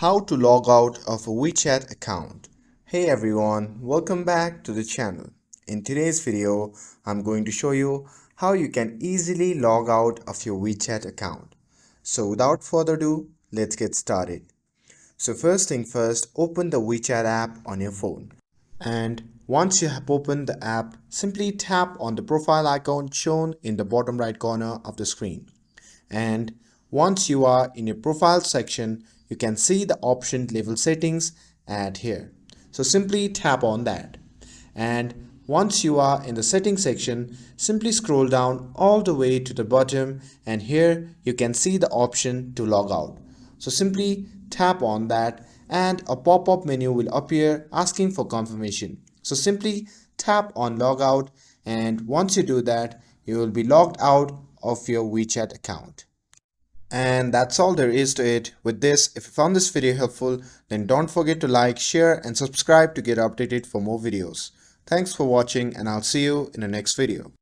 How to log out of a WeChat account. Hey everyone, welcome back to the channel. In today's video, I'm going to show you how you can easily log out of your WeChat account. So without further ado, let's get started. So first thing first, open the WeChat app on your phone. And once you have opened the app, simply tap on the profile icon shown in the bottom right corner of the screen. And once you are in your profile section, you can see the option label settings at here. So simply tap on that. And once you are in the settings section, simply scroll down all the way to the bottom, and here you can see the option to log out. So simply tap on that and a pop-up menu will appear asking for confirmation. So simply tap on logout, and once you do that, you will be logged out of your WeChat account. And that's all there is to it. With this, if you found this video helpful, then don't forget to like, share and subscribe to get updated for more videos. Thanks for watching, and I'll see you in the next video.